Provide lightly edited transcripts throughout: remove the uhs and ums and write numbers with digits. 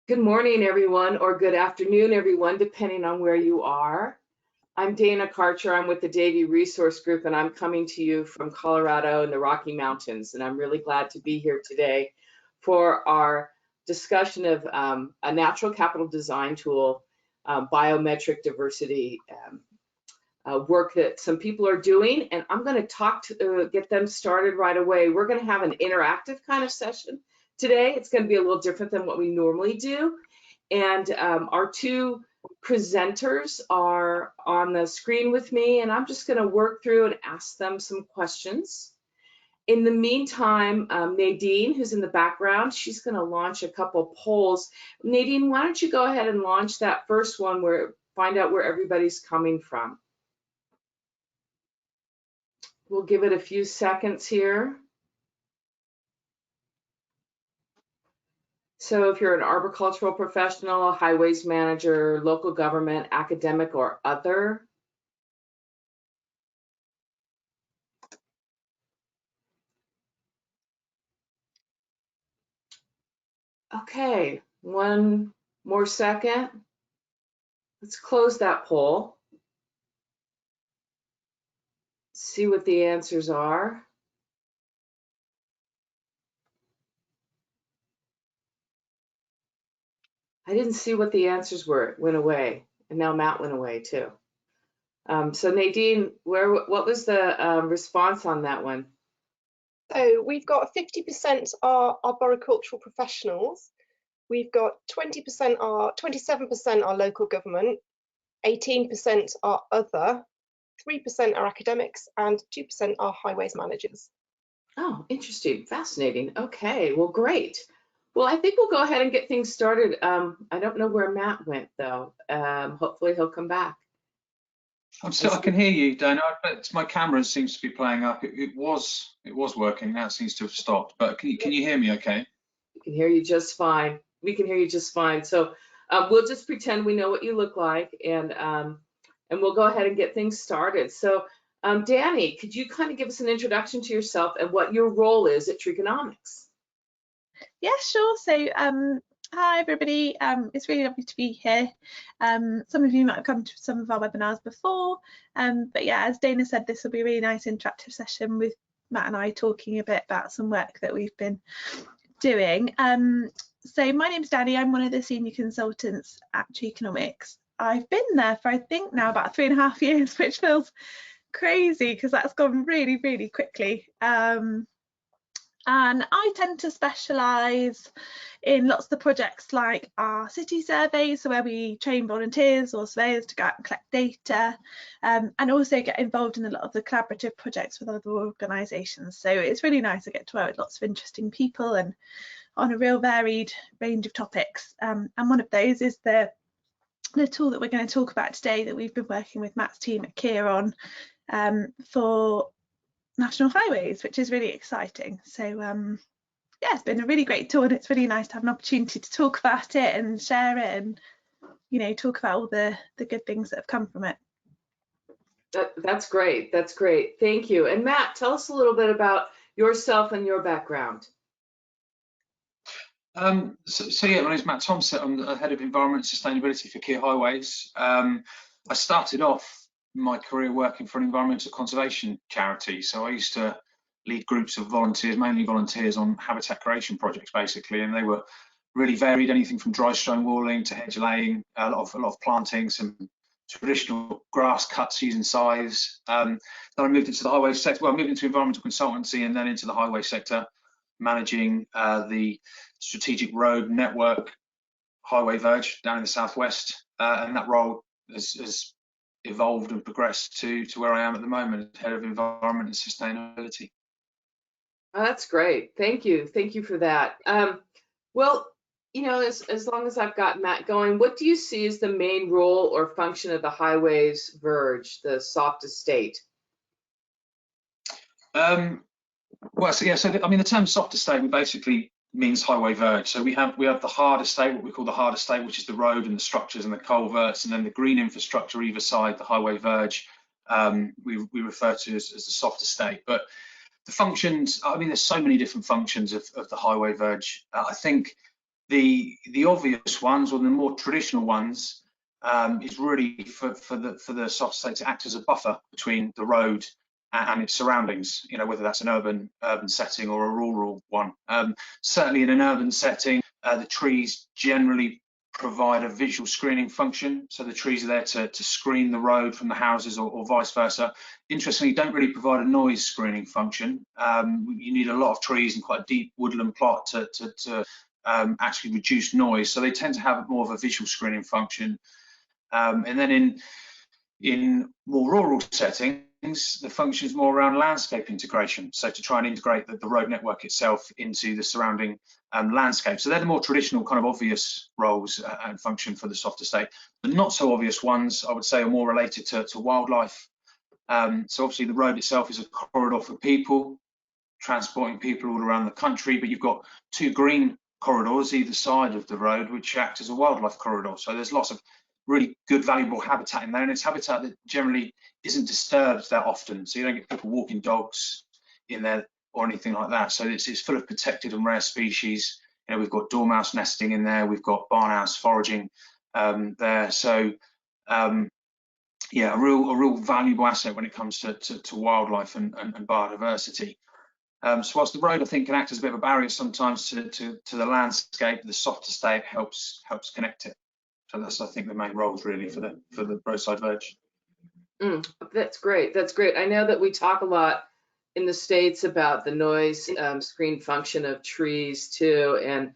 Good morning, everyone, or good afternoon, everyone, depending on where you are. I'm Dana Karcher. I'm with the Davie Resource Group, and I'm coming to you from Colorado in the Rocky Mountains. And I'm really glad to be here today for our discussion of a natural capital design tool, biometric diversity work that some people are doing. And I'm going to get them started right away. We're going to have an interactive kind of session today. It's going to be a little different than what we normally do. And our two presenters are on the screen with me, and I'm just going to work through and ask them some questions. In the meantime, Nadine, who's in the background, she's going to launch a couple polls. Nadine, why don't you go ahead and launch that first one find out where everybody's coming from. We'll give it a few seconds here. So if you're an arboricultural professional, a highways manager, local government, academic, or other, okay, one more second. Let's close that poll. See what the answers are. I didn't see what the answers were. It went away, and now Matt went away too. So Nadine, what was the response on that one? So we've got 50% are arboricultural professionals. We've got 27% are local government, 18% are other, 3% are academics, and 2% are highways managers. Oh, interesting, fascinating. Okay, well, great. Well, I think we'll go ahead and get things started. I don't know where Matt went though. Hopefully he'll come back. I can hear you, Dana, but my camera seems to be playing up. It was working. Now it seems to have stopped. But can you hear me okay? We can hear you just fine. We can hear you just fine. So we'll just pretend we know what you look like, and we'll go ahead and get things started. So Danny, could you kind of give us an introduction to yourself and what your role is at Treeconomics? Yeah, sure. So hi everybody, it's really lovely to be here. Some of you might have come to some of our webinars before, but yeah, as Dana said, this will be a really nice interactive session with Matt and I talking a bit about some work that we've been doing. So my name's Danny, I'm one of the senior consultants at Treeconomics. I've been there for I think now about 3.5 years, which feels crazy because that's gone really, really quickly. And I tend to specialise in lots of the projects like our city surveys, so where we train volunteers or surveyors to go out and collect data, and also get involved in a lot of the collaborative projects with other organisations. So it's really nice to get to work with lots of interesting people and on a real varied range of topics. And one of those is the tool that we're going to talk about today that we've been working with Matt's team at Kier on for national highways, which is really exciting. So yeah, it's been a really great tour, and it's really nice to have an opportunity to talk about it and share it, and talk about all the good things that have come from it. That's great. That's great. Thank you. And Matt, tell us a little bit about yourself and your background. So yeah, my name is Matt Tompsett. I'm the head of environment and sustainability for Kier Highways. I started off my career working for an environmental conservation charity. So I used to lead groups of volunteers, mainly volunteers on habitat creation projects, basically, and they were really varied, anything from dry stone walling to hedge laying, a lot of planting, some traditional grass cuts using scythes. Then I moved into the highway sector. Well, I moved into environmental consultancy and then into the highway sector, managing the strategic road network highway verge down in the southwest, and that role has evolved and progressed to where I am at the moment, head of environment and sustainability. Oh, that's great. Thank you. Thank you for that. Well, as long as I've got Matt going, what do you see as the main role or function of the highways verge, the soft estate? Well, so yeah, the term soft estate basically means highway verge. So we have the hard estate, what we call the hard estate, which is the road and the structures and the culverts, and then the green infrastructure either side, the highway verge, we refer to as the soft estate. But the functions, there's so many different functions of the highway verge. I think The obvious ones, or the more traditional ones, is really for the soft state to act as a buffer between the road and its surroundings. You know, whether that's an urban setting or a rural one. Certainly in an urban setting, the trees generally provide a visual screening function. So the trees are there to screen the road from the houses, or vice versa. Interestingly, don't really provide a noise screening function. You need a lot of trees and quite a deep woodland plot to actually reduce noise. So they tend to have more of a visual screening function. And then in more rural settings, the function is more around landscape integration. So to try and integrate the road network itself into the surrounding landscape. So they're the more traditional kind of obvious roles and function for the soft estate. The not so obvious ones, I would say, are more related to wildlife. So obviously the road itself is a corridor for people, transporting people all around the country, but you've got 2 green corridors either side of the road which act as a wildlife corridor. So there's lots of really good, valuable habitat in there, and it's habitat that generally isn't disturbed that often. So you don't get people walking dogs in there or anything like that. So it's full of protected and rare species. You know, we've got dormouse nesting in there, we've got barnhouse foraging there. So yeah, a real valuable asset when it comes to wildlife and biodiversity. So whilst the road, I think, can act as a bit of a barrier sometimes to the landscape, the soft estate helps connect it. So that's, I think, the main roles really for the roadside verge. That's great. That's great. I know that we talk a lot in the States about the noise screen function of trees too, and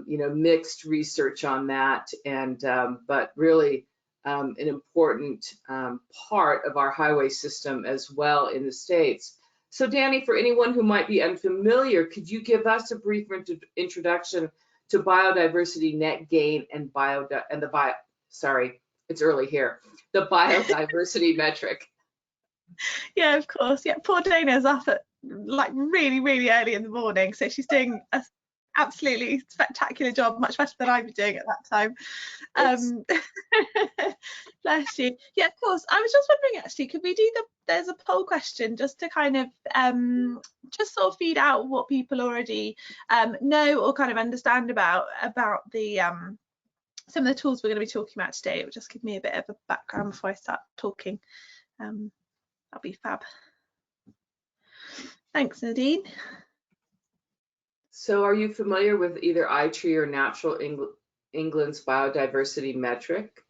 you know, mixed research on that. And but really an important part of our highway system as well in the States. So Danny, for anyone who might be unfamiliar, could you give us a brief introduction to biodiversity net gain and it's early here, the biodiversity metric? Yeah, of course. Yeah, poor Dana's up at like really early in the morning, so she's doing a absolutely spectacular job, much better than I'd be doing at that time. Bless you. Yeah, of course. I was just wondering, actually, could we do there's a poll question just to kind of just sort of feed out what people already know or kind of understand about the some of the tools we're going to be talking about today. It will just give me a bit of a background before I start talking. That'll be fab. Thanks, Nadine. So are you familiar with either iTree or Natural England's biodiversity metric?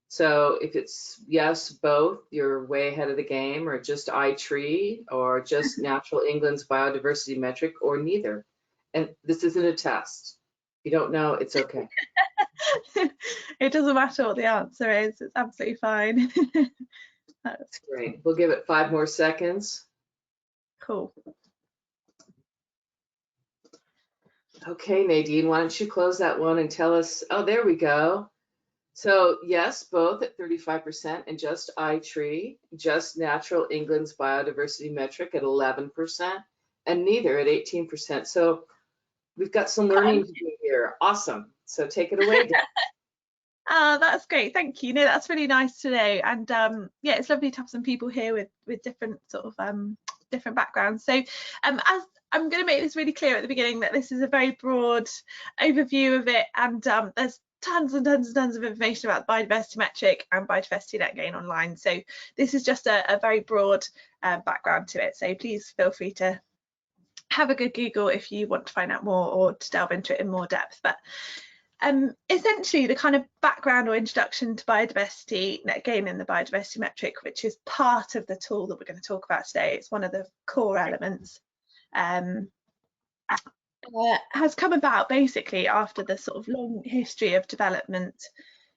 So if it's yes, both, you're way ahead of the game, or just iTree, or just Natural England's biodiversity metric, or neither. And this isn't a test. If you don't know, it's okay. It doesn't matter what the answer is, it's absolutely fine. That's great. We'll give it 5 more seconds. Cool. Okay, Nadine, why don't you close that one and tell us, oh, there we go. So yes, both at 35%, and just iTree, just Natural England's biodiversity metric at 11%, and neither at 18%. So we've got some learning to do here. Awesome. So take it away, Dan. That's great, thank you. No, that's really nice to know, and yeah, it's lovely to have some people here with different sort of different backgrounds. So as I'm going to make this really clear at the beginning that this is a very broad overview of it, and there's tons and tons of information about the biodiversity metric and biodiversity net gain online. So this is just a very broad background to it. So please feel free to have a good Google if you want to find out more or to delve into it in more depth. But essentially the kind of background or introduction to biodiversity net gain and the biodiversity metric, which is part of the tool that we're going to talk about today, it's one of the core elements, has come about basically after the sort of long history of development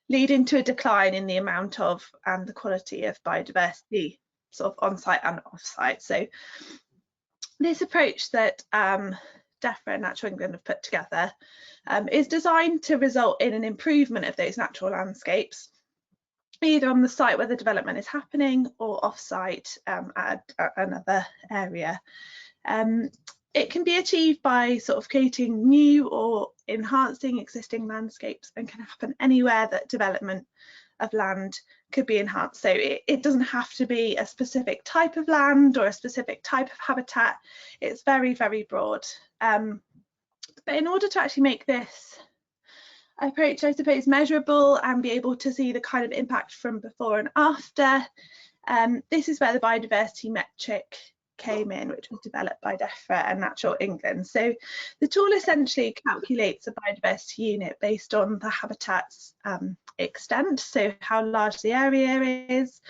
leading to a decline in the amount of and the quality of biodiversity sort of on-site and off-site. So this approach that DEFRA and Natural England have put together is designed to result in an improvement of those natural landscapes, either on the site where the development is happening or off-site at another area. It can be achieved by sort of creating new or enhancing existing landscapes, and can happen anywhere that development of land could be enhanced. So it doesn't have to be a specific type of land or a specific type of habitat. It's very broad. But in order to actually make this approach, I suppose, measurable and be able to see the kind of impact from before and after, this is where the biodiversity metric came in, which was developed by DEFRA and Natural England. So the tool essentially calculates a biodiversity unit based on the habitat's extent, so how large the area is,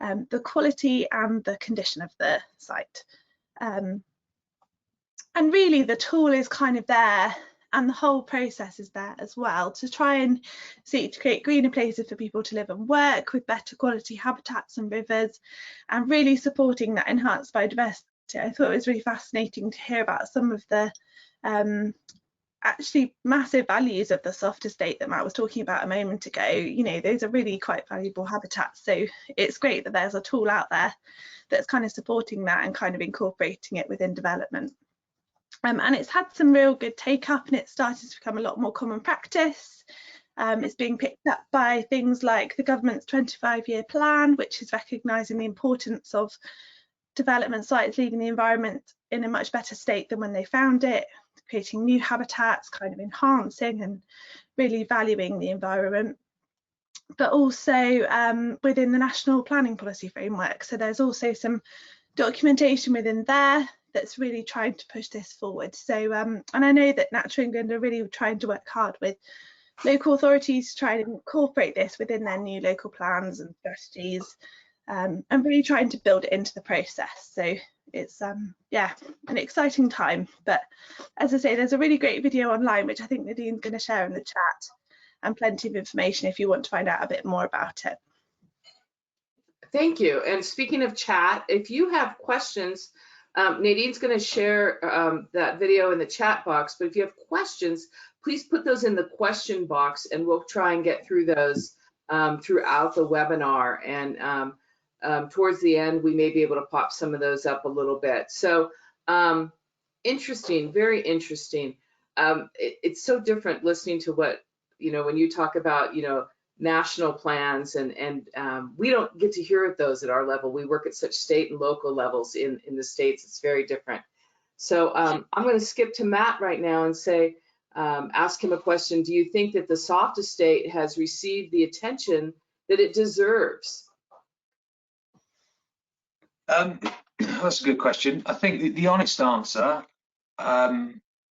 the quality and the condition of the site. And really the tool is kind of there, and the whole process is there as well, to try and seek to create greener places for people to live and work with better quality habitats and rivers, and really supporting that enhanced biodiversity. I thought it was really fascinating to hear about some of the actually massive values of the soft estate that Matt was talking about a moment ago. You know, those are really quite valuable habitats, so it's great that there's a tool out there that's kind of supporting that and kind of incorporating it within development. And it's had some real good take up, and it's started to become a lot more common practice. It's being picked up by things like the government's 25-year plan, which is recognising the importance of development sites leaving the environment in a much better state than when they found it, creating new habitats, kind of enhancing and really valuing the environment. But also within the National Planning Policy Framework. So there's also some documentation within there that's really trying to push this forward. So and I know that Natural England are really trying to work hard with local authorities to try and incorporate this within their new local plans and strategies, and really trying to build it into the process. So it's yeah, an exciting time. But as I say, there's a really great video online which I think Nadine's going to share in the chat, and plenty of information if you want to find out a bit more about it. Thank you. And speaking of chat, if you have questions, Nadine's going to share that video in the chat box, but if you have questions, please put those in the question box and we'll try and get through those throughout the webinar. And towards the end, we may be able to pop some of those up a little bit. So interesting, very interesting. It's so different listening to what, you know, when you talk about, you know, national plans, and we don't get to hear those at our level. We work at such state and local levels in the States. It's very different. So I'm going to skip to Matt right now and say, ask him a question. Do you think that the soft estate has received the attention that it deserves? That's a good question. I think the honest answer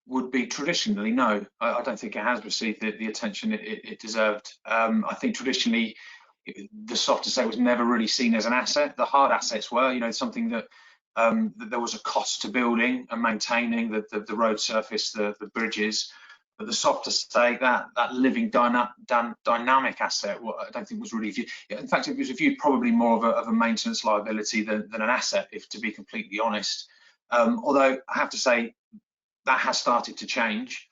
would be traditionally no. I don't think it has received the attention it deserved. I think traditionally the soft estate was never really seen as an asset. The hard assets were, you know, something that that there was a cost to building and maintaining the road surface, the bridges. But the soft estate, that living dynamic asset, I don't think was really viewed. In fact, it was viewed probably more of a maintenance liability than an asset, if to be completely honest. Although I have to say that has started to change.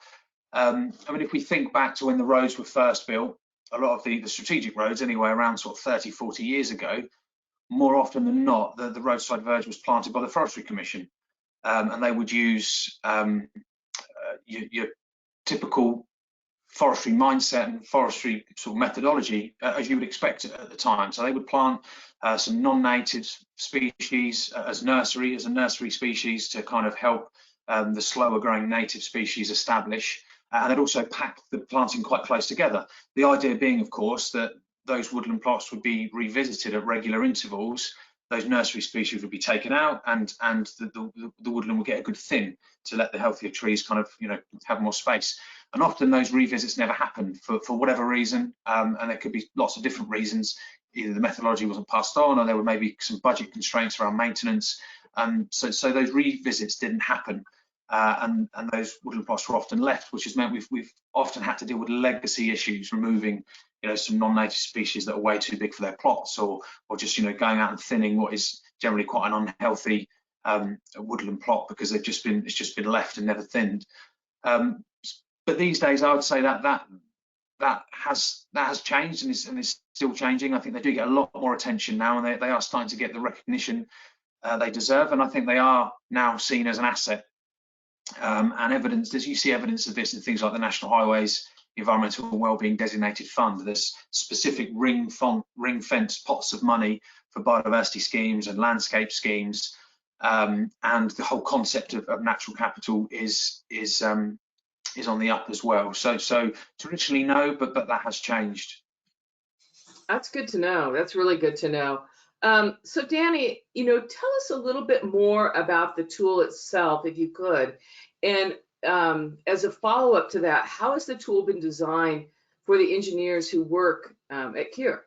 I mean, if we think back to when the roads were first built, a lot of the strategic roads, anyway, around sort of 30, 40 years ago, more often than not, the roadside verge was planted by the Forestry Commission, and they would use your typical forestry mindset and forestry sort of methodology as you would expect at the time. So they would plant some non-native species as a nursery species to kind of help the slower growing native species establish, and they'd also pack the planting quite close together. The idea being, of course, that those woodland plots would be revisited at regular intervals. Those nursery species would be taken out, and the woodland would get a good thin to let the healthier trees kind of, you know, have more space. And often those revisits never happen for whatever reason, and there could be lots of different reasons. Either the methodology wasn't passed on, or there were maybe some budget constraints around maintenance. So those revisits didn't happen, and those woodland plots were often left, which has meant we've often had to deal with legacy issues, removing, you know, some non-native species that are way too big for their plots, or just, you know, going out and thinning what is generally quite an unhealthy woodland plot because it's just been left and never thinned. But these days, I would say that has changed and is still changing. I think they do get a lot more attention now, and they are starting to get the recognition they deserve, and I think they are now seen as an asset. And evidence, as you see evidence of this in things like the National Highways Environmental and Wellbeing Designated Fund. There's specific ring-fence pots of money for biodiversity schemes and landscape schemes, and the whole concept of natural capital is on the up as well. So traditionally no, but that has changed. That's good to know. That's really good to know. So Danny, tell us a little bit more about the tool itself, if you could. And as a follow-up to that, how has the tool been designed for the engineers who work at Kier?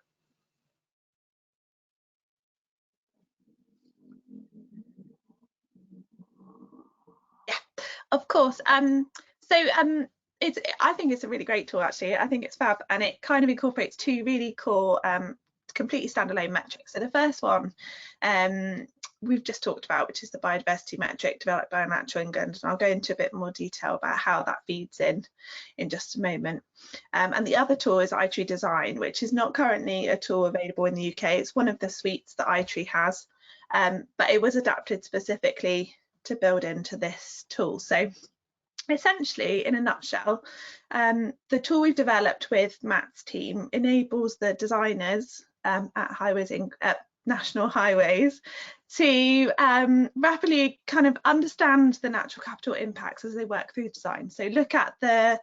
Yeah, of course. I think it's a really great tool, actually. I think it's fab, and it kind of incorporates two really core completely standalone metrics. So the first one we've just talked about, which is the biodiversity metric developed by Natural England, and I'll go into a bit more detail about how that feeds in just a moment. And the other tool is iTree Design, which is not currently a tool available in the UK. It's one of the suites that iTree has, but it was adapted specifically to build into this tool. So essentially, in a nutshell, the tool we've developed with Matt's team enables the designers at National Highways to rapidly kind of understand the natural capital impacts as they work through design. So look at the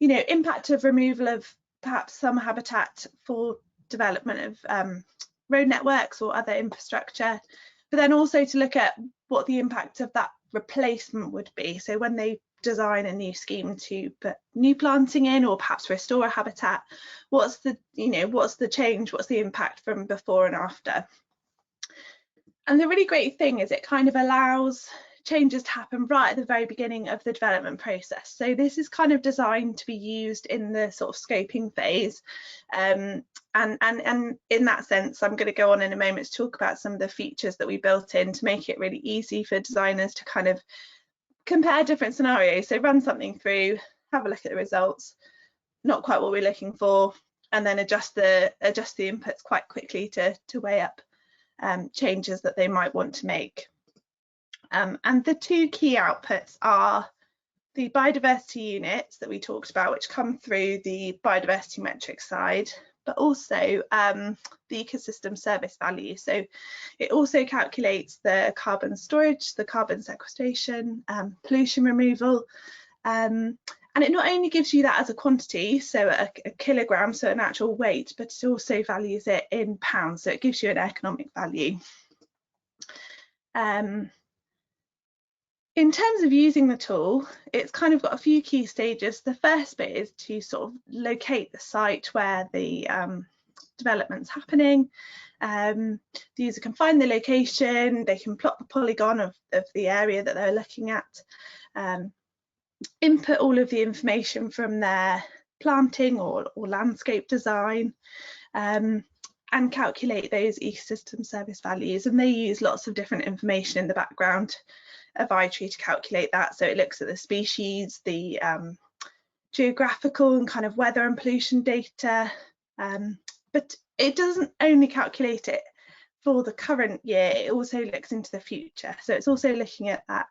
impact of removal of perhaps some habitat for development of road networks or other infrastructure, but then also to look at what the impact of that replacement would be. So when they design a new scheme to put new planting in or perhaps restore a habitat, what's the change, what's the impact from before and after. And the really great thing is it kind of allows changes to happen right at the very beginning of the development process. So this is kind of designed to be used in the sort of scoping phase, and in that sense I'm going to go on in a moment to talk about some of the features that we built in to make it really easy for designers to kind of compare different scenarios. So run something through, have a look at the results, not quite what we're looking for, and then adjust the inputs quite quickly to weigh up changes that they might want to make. And the two key outputs are the biodiversity units that we talked about, which come through the biodiversity metric side, but also the ecosystem service value. So it also calculates the carbon storage, the carbon sequestration, pollution removal, and it not only gives you that as a quantity, so a kilogram, so an actual weight, but it also values it in pounds, so it gives you an economic value. In terms of using the tool, it's kind of got a few key stages. The first bit is to sort of locate the site where the development's happening. The user can find the location, they can plot the polygon of the area that they're looking at, input all of the information from their planting or landscape design, and calculate those ecosystem service values. And they use lots of different information in the background of iTree to calculate that. So it looks at the species, the geographical and kind of weather and pollution data, but it doesn't only calculate it for the current year, it also looks into the future. So it's also looking at that,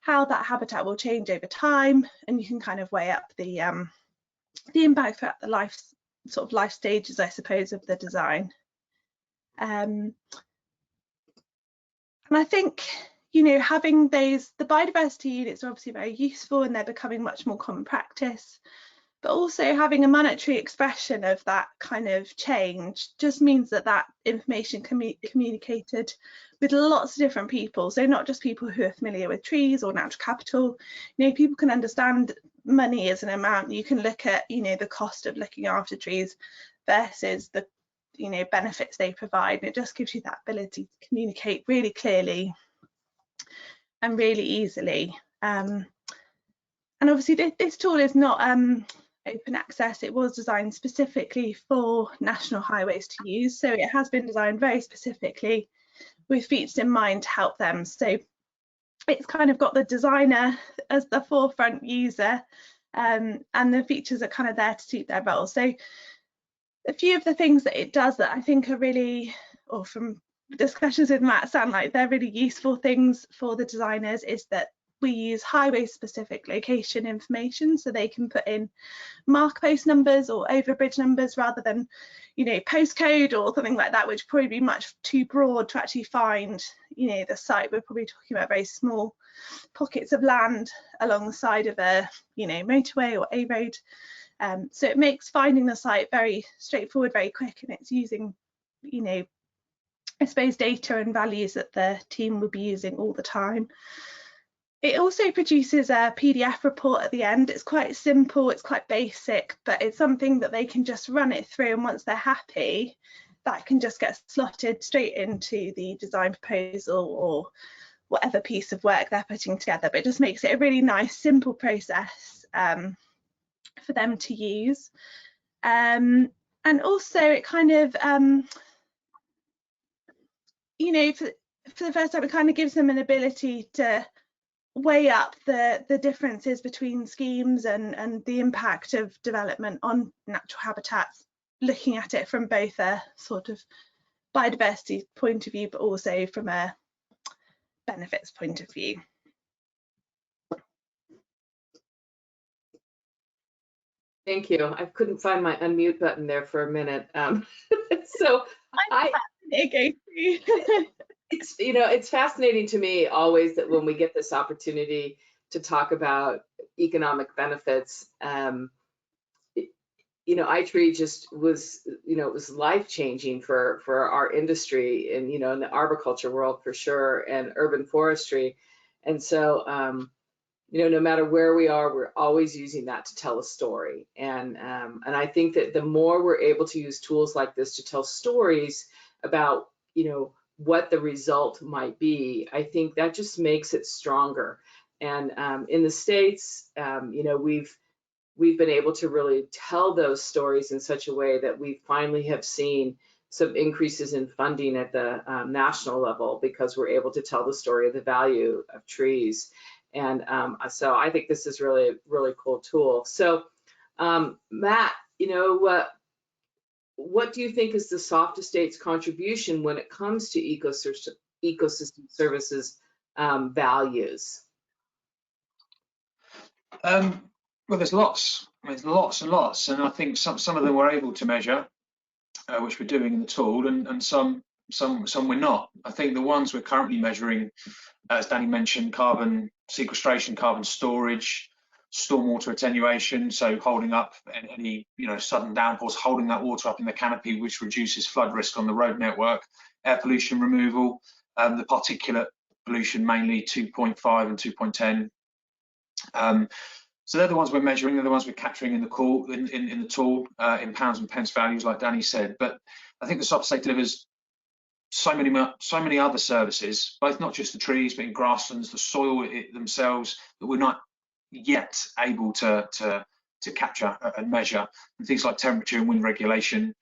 how that habitat will change over time, and you can kind of weigh up the impact throughout the life stages, I suppose, of the design. And I think, having the biodiversity units are obviously very useful and they're becoming much more common practice, but also having a monetary expression of that kind of change just means that that information can be communicated with lots of different people. So not just people who are familiar with trees or natural capital, people can understand money as an amount. You can look at, the cost of looking after trees versus the, benefits they provide. And it just gives you that ability to communicate really clearly and really easily. And obviously this tool is not open access. It was designed specifically for National Highways to use, so it has been designed very specifically with features in mind to help them. So it's kind of got the designer as the forefront user, and the features are kind of there to suit their role. So a few of the things that it does that I think are really, or from discussions with Matt, sound like they're really useful things for the designers, is that we use highway specific location information, so they can put in mark post numbers or overbridge numbers rather than you know, postcode or something like that, which would probably be much too broad to actually find, you know, the site. We're probably talking about very small pockets of land along the side of a, you know, motorway or a road. So it makes finding the site very straightforward, very quick, and it's using, you know, I suppose data and values that the team will be using all the time. It also produces a PDF report at the end. It's quite simple, it's quite basic, but it's something that they can just run it through, and once they're happy, that can just get slotted straight into the design proposal or whatever piece of work they're putting together. But it just makes it a really nice, simple process for them to use. And also it kind of, you know, for the first time, it kind of gives them an ability to weigh up the differences between schemes and the impact of development on natural habitats, looking at it from both a sort of biodiversity point of view, but also from a benefits point of view. Thank you. I couldn't find my unmute button there for a minute. So it's, you know, it's fascinating to me always that when we get this opportunity to talk about economic benefits, you know, iTree just was, you know, it was life-changing for our industry and, you know, in the arboriculture world for sure, and urban forestry. And so, you know, no matter where we are, we're always using that to tell a story. And I think that the more we're able to use tools like this to tell stories about, you know, what the result might be, I think that just makes it stronger. And in the States, you know, we've been able to really tell those stories in such a way that we finally have seen some increases in funding at the national level, because we're able to tell the story of the value of trees. And so I think this is really a really cool tool. So Matt, you know, what do you think is the soft estate's contribution when it comes to ecosystem services values? Well, there's lots. I mean, there's lots and lots, and I think some of them we're able to measure, which we're doing in the tool, and some we're not. I think the ones we're currently measuring, as Danny mentioned, carbon sequestration, carbon storage, stormwater attenuation, so holding up any, you know, sudden downpours, holding that water up in the canopy, which reduces flood risk on the road network, air pollution removal, the particulate pollution, mainly 2.5 and 2.10. So they're the ones we're measuring, they're the ones we're capturing in the call, in the tool, in pounds and pence values, like Danny said. But I think the soft estate delivers so many other services, both not just the trees, but in grasslands, the soil themselves, that we're not yet able to capture and measure. And things like temperature and wind regulation.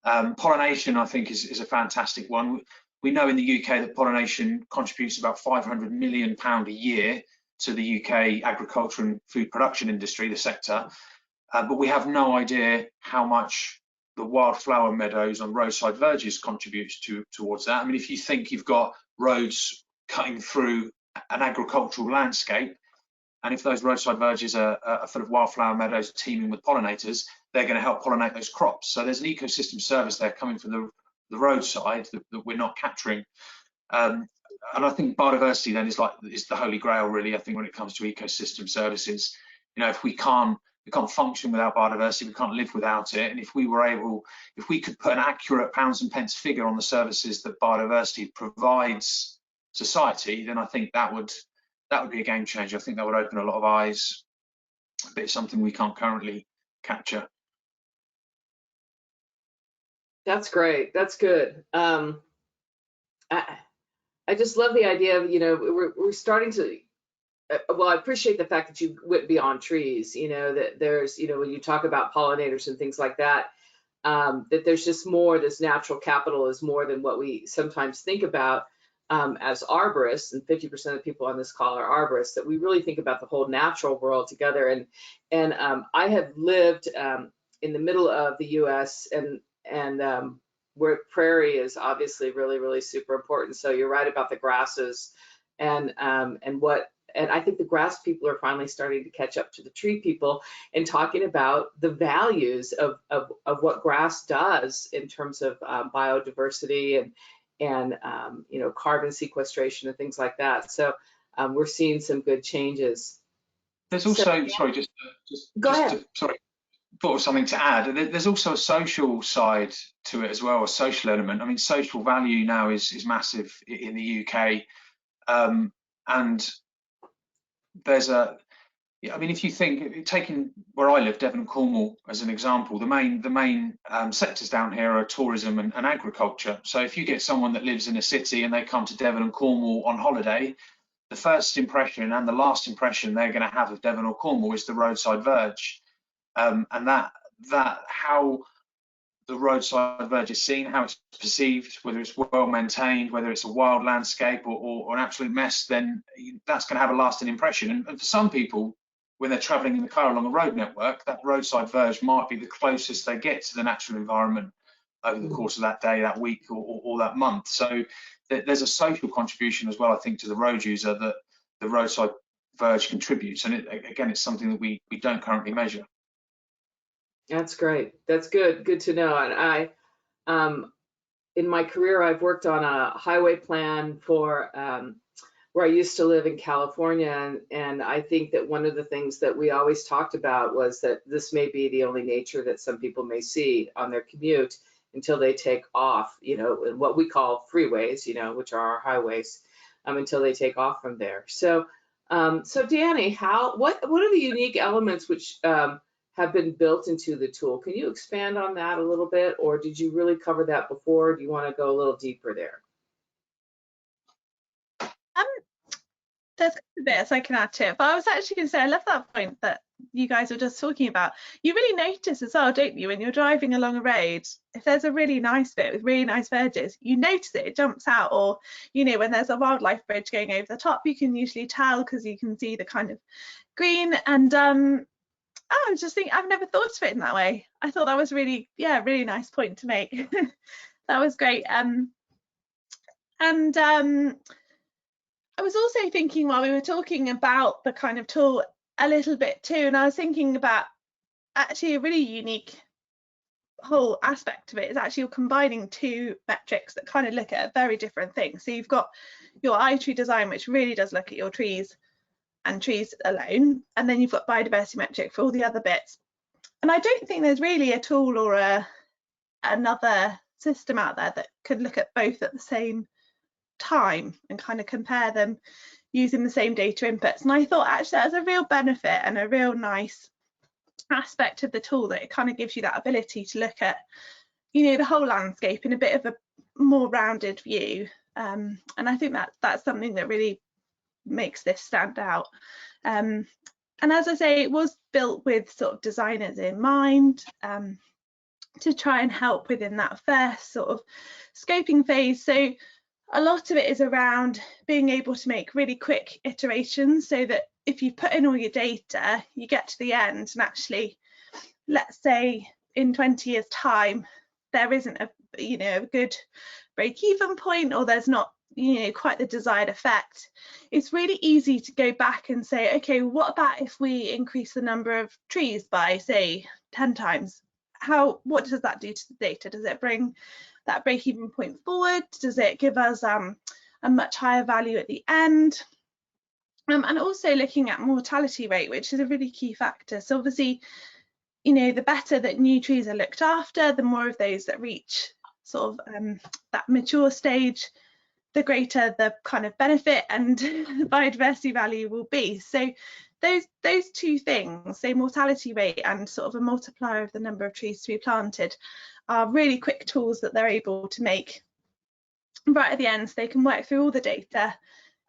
Pollination, I think, is a fantastic one. We know in the UK that pollination contributes about £500 million a year to the UK agriculture and food production industry, the sector, but we have no idea how much the wildflower meadows on roadside verges contributes towards that. I mean, if you think you've got roads cutting through an agricultural landscape, and if those roadside verges are full of wildflower meadows teeming with pollinators, they're going to help pollinate those crops. So there's an ecosystem service there coming from the roadside that we're not capturing. And I think biodiversity then is the holy grail, really. I think when it comes to ecosystem services, you know, if we can't function without biodiversity, we can't live without it. And if we could put an accurate pounds and pence figure on the services that biodiversity provides society, then I think that would be a game changer. I think that would open a lot of eyes, but it's something we can't currently capture. That's great. That's good. I just love the idea of, you know, we're starting to, well, I appreciate the fact that you went beyond trees, you know, that there's, you know, when you talk about pollinators and things like that, that there's just more, this natural capital is more than what we sometimes think about as arborists, and 50% of the people on this call are arborists, that we really think about the whole natural world together. And I have lived in the middle of the US and where prairie is obviously really, really super important. So you're right about the grasses and what and I think the grass people are finally starting to catch up to the tree people and talking about the values of what grass does in terms of biodiversity and you know, carbon sequestration and things like that. So we're seeing some good changes. There's also, So, sorry, go ahead. thought of something to add. There's also a social side to it as well, a social element. I mean, social value now is massive in the UK, and there's a. I mean, if you think, taking where I live, Devon and Cornwall as an example, the main sectors down here are tourism and agriculture. So if you get someone that lives in a city and they come to Devon and Cornwall on holiday, the first impression and the last impression they're going to have of Devon or Cornwall is the roadside verge. And that how the roadside verge is seen, how it's perceived, whether it's well maintained, whether it's a wild landscape or an absolute mess, then that's going to have a lasting impression. And for some people, when they're travelling in the car along a road network, that roadside verge might be the closest they get to the natural environment over the course of that day, that week, or that month. So there's a social contribution as well, I think, to the road user that the roadside verge contributes. And again, it's something that we don't currently measure. That's great. That's good to know. And I, in my career, I've worked on a highway plan for where I used to live in California. And I think that one of the things that we always talked about was that this may be the only nature that some people may see on their commute until they take off, you know, what we call freeways, you know, which are our highways, until they take off from there. So, so Danny, what are the unique elements which have been built into the tool? Can you expand on that a little bit, or did you really cover that before? Do you want to go a little deeper there? There's a bit I can add to it, but I was actually going to say I love that point that you guys were just talking about. You really notice as well, don't you, when you're driving along a road, if there's a really nice bit with really nice verges, you notice it jumps out. Or, you know, when there's a wildlife bridge going over the top, you can usually tell because you can see the kind of green. And I was just thinking, I've never thought of it in that way. I thought that was really, yeah, really nice point to make. That was great. I was also thinking while we were talking about the kind of tool a little bit too, and I was thinking about actually a really unique whole aspect of it is actually you're combining two metrics that kind of look at a very different thing. So you've got your iTree design, which really does look at your trees and trees alone, and then you've got biodiversity metric for all the other bits. And I don't think there's really a tool or another system out there that could look at both at the same time and kind of compare them using the same data inputs. And I thought actually that's a real benefit and a real nice aspect of the tool, that it kind of gives you that ability to look at, you know, the whole landscape in a bit of a more rounded view. And I think that's something that really makes this stand out. And as I say, it was built with sort of designers in mind, to try and help within that first sort of scoping phase. So a lot of it is around being able to make really quick iterations, so that if you put in all your data, you get to the end and actually, let's say in 20 years time, there isn't a good break-even point, or there's not, quite the desired effect. It's really easy to go back and say, okay, what about if we increase the number of trees by, say, 10 times? What does that do to the data? Does it bring that break-even point forward? Does it give us a much higher value at the end? And also looking at mortality rate, which is a really key factor. So obviously, the better that new trees are looked after, the more of those that reach sort of that mature stage, the greater the kind of benefit and biodiversity value will be. So those two things, say mortality rate and sort of a multiplier of the number of trees to be planted, are really quick tools that they're able to make right at the end, so they can work through all the data,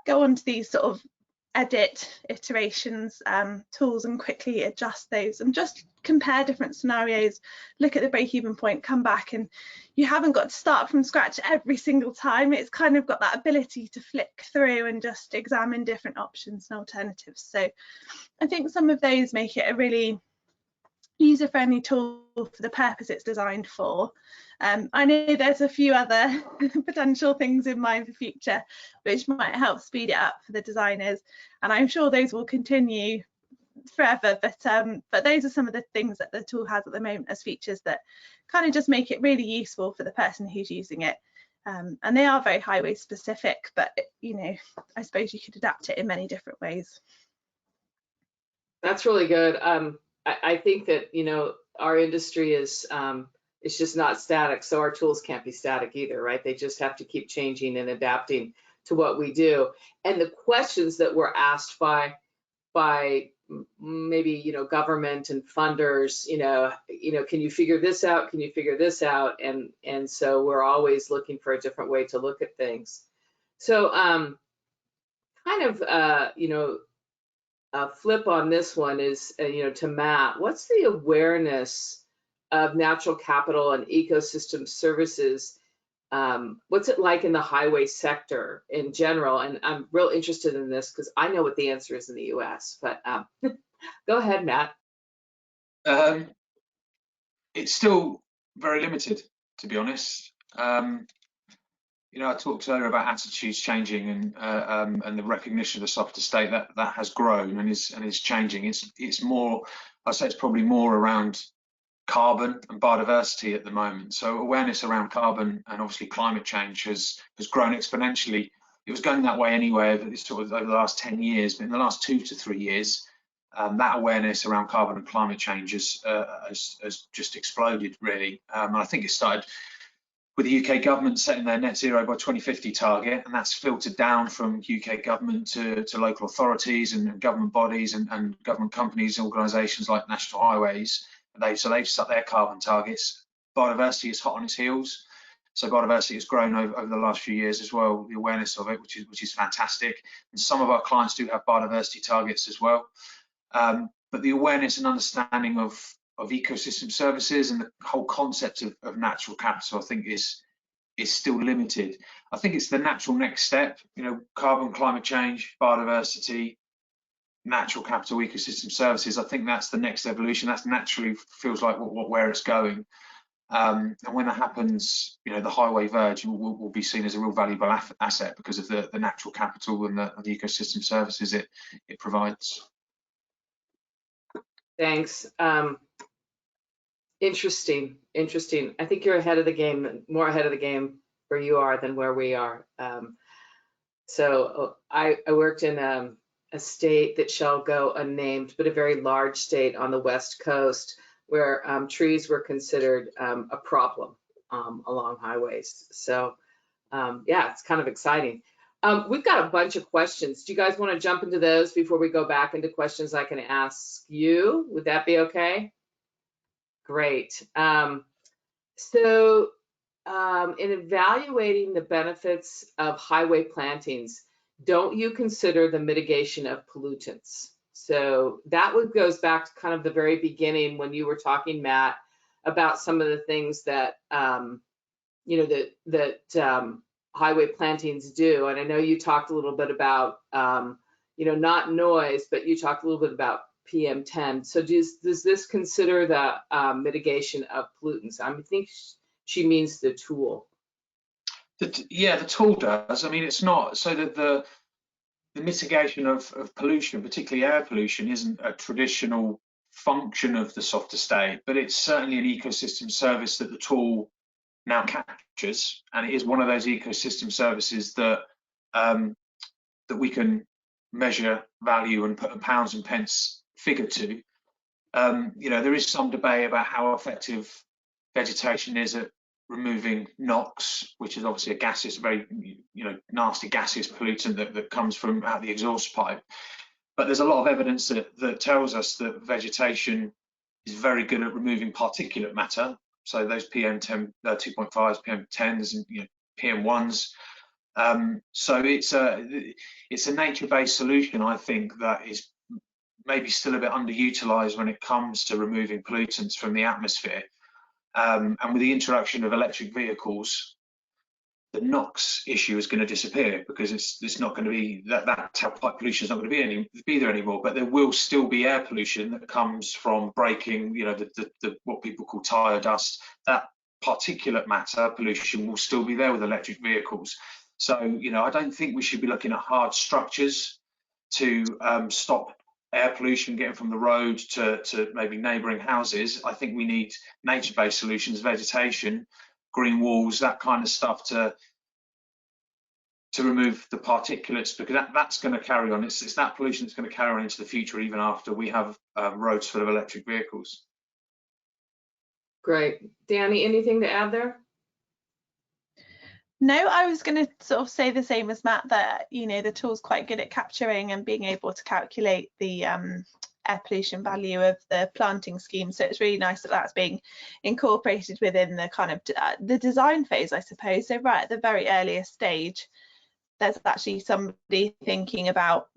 go on to these sort of edit iterations tools and quickly adjust those and just compare different scenarios, look at the break-even point, come back, and you haven't got to start from scratch every single time. It's kind of got that ability to flick through and just examine different options and alternatives. So I think some of those make it a really user-friendly tool for the purpose it's designed for. I know there's a few other potential things in mind for future which might help speed it up for the designers, and I'm sure those will continue forever, but those are some of the things that the tool has at the moment as features that kind of just make it really useful for the person who's using it. And they are very highway specific, but you know, I suppose you could adapt it in many different ways. That's really good. I think that, you know, our industry is it's just not static, so our tools can't be static either, right? They just have to keep changing and adapting to what we do. And the questions that were asked by maybe, you know, government and funders, you know, can you figure this out? Can you figure this out? And so we're always looking for a different way to look at things. So kind of, you know, a flip on this one is, you know, to Matt, what's the awareness of natural capital and ecosystem services? What's it like in the highway sector in general? And I'm real interested in this because I know what the answer is in the US, but go ahead, Matt. It's still very limited, to be honest. You know, I talked earlier about attitudes changing and the recognition of the softer state that has grown and is changing. It's more, I'd say it's probably more around carbon and biodiversity at the moment. So awareness around carbon and obviously climate change has grown exponentially. It was going that way anyway over the last 10 years, but in the last 2 to 3 years, that awareness around carbon and climate change has just exploded, really. And I think it started with the UK government setting their net zero by 2050 target, and that's filtered down from UK government to local authorities and government bodies and government companies, organisations like National Highways. So they've set their carbon targets. Biodiversity is hot on its heels. So biodiversity has grown over the last few years as well, the awareness of it, which is fantastic. And some of our clients do have biodiversity targets as well. But the awareness and understanding of ecosystem services and the whole concept of natural capital, I think, is still limited. I think it's the natural next step. You know, carbon, climate change, biodiversity, natural capital, ecosystem services. I think that's the next evolution. That's naturally feels like where it's going. And when that happens, you know, the highway verge will be seen as a real valuable asset because of the natural capital and the ecosystem services it provides. Thanks. Interesting. I think you're ahead of the game, more ahead of the game where you are than where we are. So I worked in a state that shall go unnamed, but a very large state on the West Coast where trees were considered a problem along highways. So yeah, it's kind of exciting. We've got a bunch of questions. Do you guys want to jump into those before we go back into questions I can ask you? Would that be okay? Great. So in evaluating the benefits of highway plantings, don't you consider the mitigation of pollutants? So that goes back to kind of the very beginning when you were talking, Matt, about some of the things that you know that highway plantings do. And I know you talked a little bit about you know, not noise, but you talked a little bit about PM10. So does this consider the mitigation of pollutants? I think she means the tool. Yeah, the tool does. I mean, it's not so that the mitigation of pollution, particularly air pollution, isn't a traditional function of the softer state, but it's certainly an ecosystem service that the tool now captures, and it is one of those ecosystem services that that we can measure value and put a pounds and pence figure to. You know, there is some debate about how effective vegetation is at removing NOx, which is obviously a gaseous, very, you know, nasty gaseous pollutant that comes from out the exhaust pipe. But there's a lot of evidence that tells us that vegetation is very good at removing particulate matter. So those PM10, 2.5s, PM10s, and, you know, PM1s. So it's a nature-based solution, I think, that is maybe still a bit underutilized when it comes to removing pollutants from the atmosphere. And with the introduction of electric vehicles, NOx issue is going to disappear, because it's not going to be that tailpipe pollution is not going to be there anymore. But there will still be air pollution that comes from braking, you know, the what people call tire dust. That particulate matter pollution will still be there with electric vehicles. So, you know, I don't think we should be looking at hard structures to stop air pollution getting from the road to maybe neighbouring houses. I think we need nature-based solutions, vegetation, green walls, that kind of stuff to remove the particulates, because that's going to carry on. It's that pollution that's going to carry on into the future, even after we have roads full of electric vehicles. Great. Danny, anything to add there? No, I was going to sort of say the same as Matt, that, you know, the tool's quite good at capturing and being able to calculate the air pollution value of the planting scheme. So it's really nice that that's being incorporated within the kind of the design phase, I suppose. So right at the very earliest stage, there's actually somebody thinking about,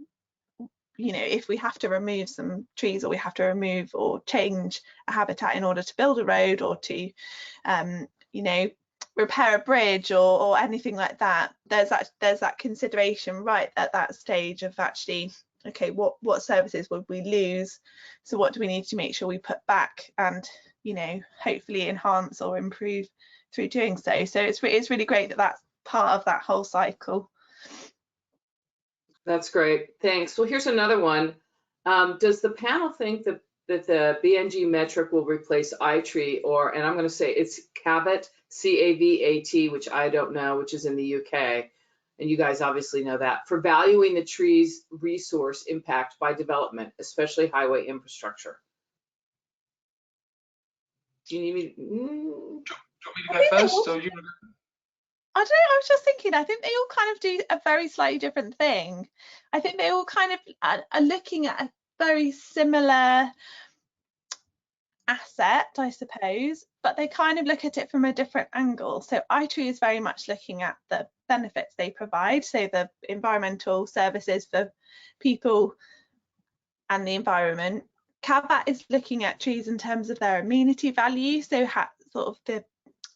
you know, if we have to remove some trees, or we have to remove or change a habitat in order to build a road, or to, you know, repair a bridge or anything like that, there's that consideration right at that stage of actually, okay, what services would we lose, so what do we need to make sure we put back and, you know, hopefully enhance or improve through doing so. So it's really great that that's part of that whole cycle. That's great, thanks. Well, here's another one. Does the panel think that the BNG metric will replace iTree, or, and I'm going to say it's CAVAT, C-A-V-A-T, which I don't know, which is in the UK, and you guys obviously know that, for valuing the tree's resource impact by development, especially highway infrastructure? Do you need me? Do you want me to go first? Or you... I don't know, I was just thinking, I think they all kind of do a very slightly different thing. I think they all kind of are looking at a very similar asset, I suppose, but they kind of look at it from a different angle. So iTree is very much looking at the benefits they provide, so the environmental services for people and the environment. CAVAT is looking at trees in terms of their amenity value, so sort of the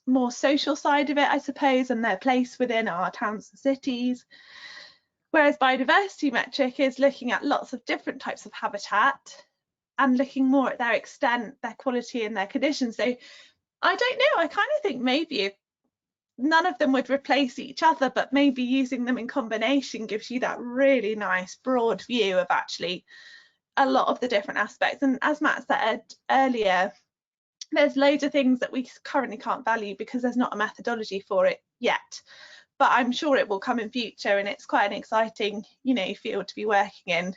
more social side of it, I suppose, and their place within our towns and cities. Whereas biodiversity metric is looking at lots of different types of habitat and looking more at their extent, their quality and their conditions. So I don't know, I kind of think maybe none of them would replace each other, but maybe using them in combination gives you that really nice broad view of actually a lot of the different aspects. And as Matt said earlier, there's loads of things that we currently can't value because there's not a methodology for it yet, but I'm sure it will come in future, and it's quite an exciting, you know, field to be working in,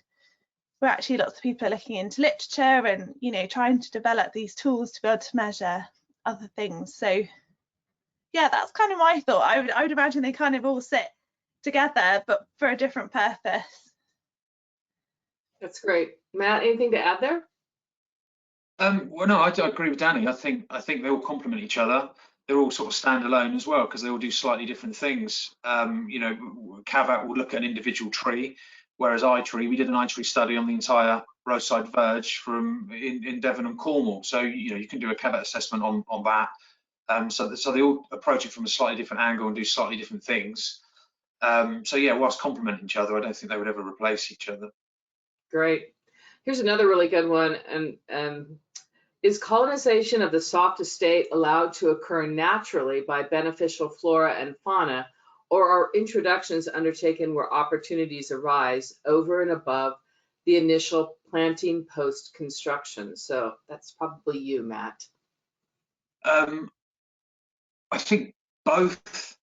where actually lots of people are looking into literature and, you know, trying to develop these tools to be able to measure other things. So yeah, that's kind of my thought. I would imagine they kind of all sit together, but for a different purpose. That's great. Matt, anything to add there? Well, no, I agree with Danny. I think they all complement each other. They're all sort of standalone as well, because they all do slightly different things. You know, CAVAT will look at an individual tree, whereas iTree, we did an iTree study on the entire roadside verge from in Devon and Cornwall. So, you know, you can do a CAVAT assessment on that. So they all approach it from a slightly different angle and do slightly different things. So yeah, whilst complementing each other, I don't think they would ever replace each other. Great. Here's another really good one. And is colonization of the soft estate allowed to occur naturally by beneficial flora and fauna, or are introductions undertaken where opportunities arise over and above the initial planting post-construction? So that's probably you, Matt. I think both,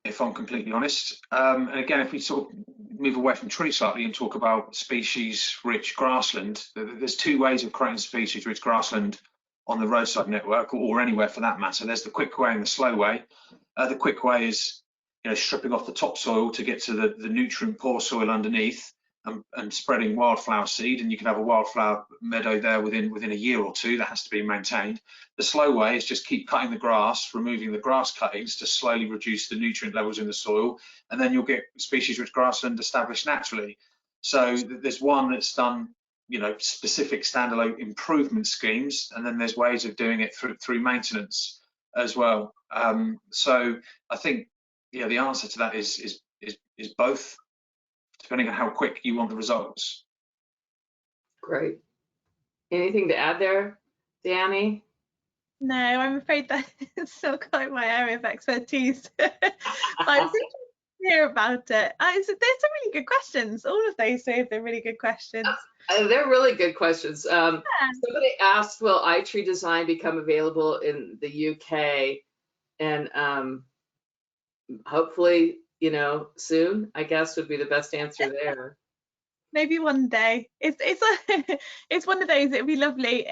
if I'm completely honest. And again, if we sort of move away from tree slightly and talk about species-rich grassland, there's two ways of creating species-rich grassland on the roadside network, or anywhere for that matter. There's the quick way and the slow way. The quick way is, you know, stripping off the topsoil to get to the nutrient-poor soil underneath and spreading wildflower seed, and you can have a wildflower meadow there within a year or two. That has to be maintained. The slow way is just keep cutting the grass, removing the grass cuttings to slowly reduce the nutrient levels in the soil, and then you'll get species-rich grassland established naturally. So there's one that's done, you know, specific standalone improvement schemes, and then there's ways of doing it through maintenance as well. So I think, yeah, the answer to that is both, depending on how quick you want the results. Great. Anything to add there, Danny? No, I'm afraid that it's not quite my area of expertise. But I'm interested to hear about it. There's some really good questions. All of those have been really good questions. They're really good questions. Somebody asked, will iTree design become available in the UK? And hopefully, you know, soon, I guess would be the best answer there. Maybe one day. It's one of those. It'd be lovely.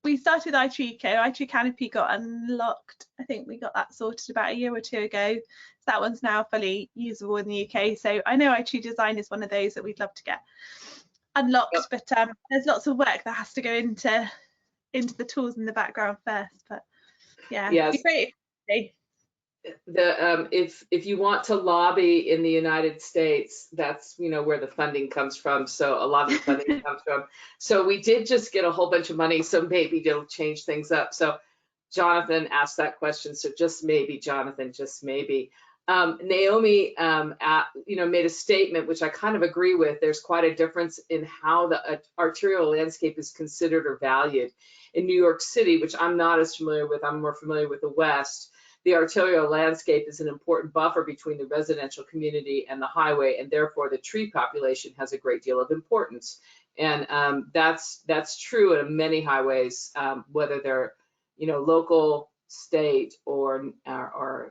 We started with iTree Canopy got unlocked. I think we got that sorted about a year or two ago. So that one's now fully usable in the UK. So I know iTree Design is one of those that we'd love to get unlocked, but there's lots of work that has to go into the tools in the background first. But yeah, yes. It'd be great. If you want to lobby in the United States, that's, you know, where the funding comes from. So a lot of the funding comes from. So we did just get a whole bunch of money. So maybe it'll change things up. So Jonathan asked that question. So just maybe, Jonathan, just maybe. Naomi, made a statement, which I kind of agree with. There's quite a difference in how the arterial landscape is considered or valued. In New York City, which I'm not as familiar with, I'm more familiar with the West. The arterial landscape is an important buffer between the residential community and the highway, and therefore the tree population has a great deal of importance. And that's true in many highways, whether they're, you know, local, state, or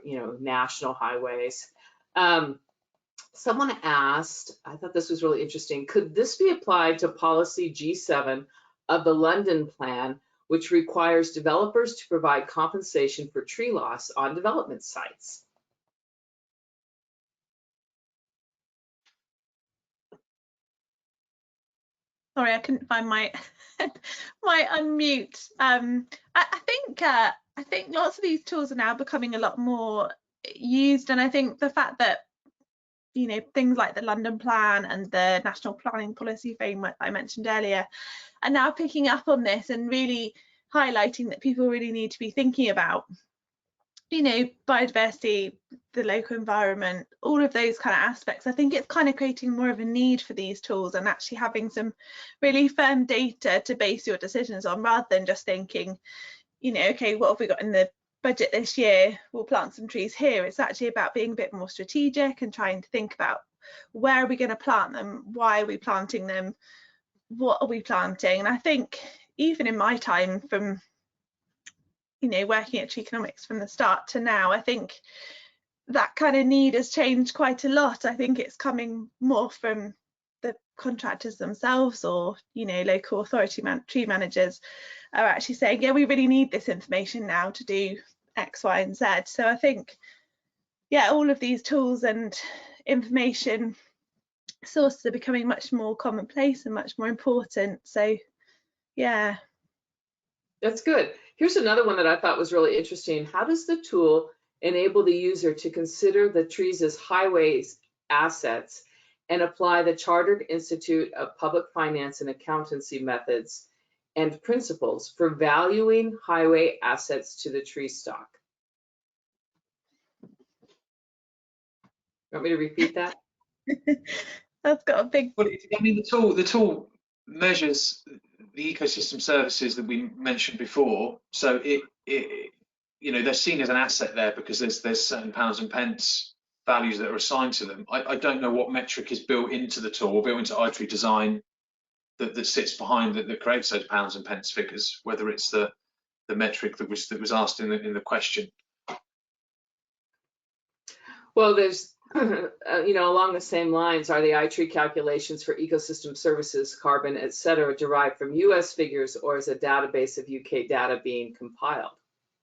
you know, national highways. Someone asked, I thought this was really interesting, could this be applied to policy G7 of the London Plan, which requires developers to provide compensation for tree loss on development sites? Sorry, I couldn't find my my unmute. I think lots of these tools are now becoming a lot more used, and I think the fact that, you know, things like the London Plan and the National Planning Policy Framework that I mentioned earlier are now picking up on this and really highlighting that people really need to be thinking about, you know, biodiversity, the local environment, all of those kind of aspects. I think it's kind of creating more of a need for these tools and actually having some really firm data to base your decisions on, rather than just thinking, you know, okay, what have we got in the budget this year? We'll plant some trees here. It's actually about being a bit more strategic and trying to think about where are we going to plant them? Why are we planting them? What are we planting? And I think even in my time, from, you know, working at Treeconomics from the start to now, I think that kind of need has changed quite a lot. I think it's coming more from the contractors themselves, or, you know, local authority tree managers are actually saying, yeah, we really need this information now to do X, Y, and Z. So I think, yeah, all of these tools and information sources are becoming much more commonplace and much more important. So yeah. That's good. Here's another one that I thought was really interesting. How does the tool enable the user to consider the trees as highways assets and apply the Chartered Institute of Public Finance and Accountancy methods and principles for valuing highway assets to the tree stock? Want me to repeat that? That's got a big. Well, I mean, the tool measures the ecosystem services that we mentioned before. So it you know, they're seen as an asset there because there's certain pounds and pence values that are assigned to them. I don't know what metric is built into the tool, built into iTree Design, that sits behind that creates those pounds and pence figures. Whether it's the metric that was asked in the question. Well, there's, you know, along the same lines, are the iTree calculations for ecosystem services, carbon, et cetera, derived from US figures, or is a database of UK data being compiled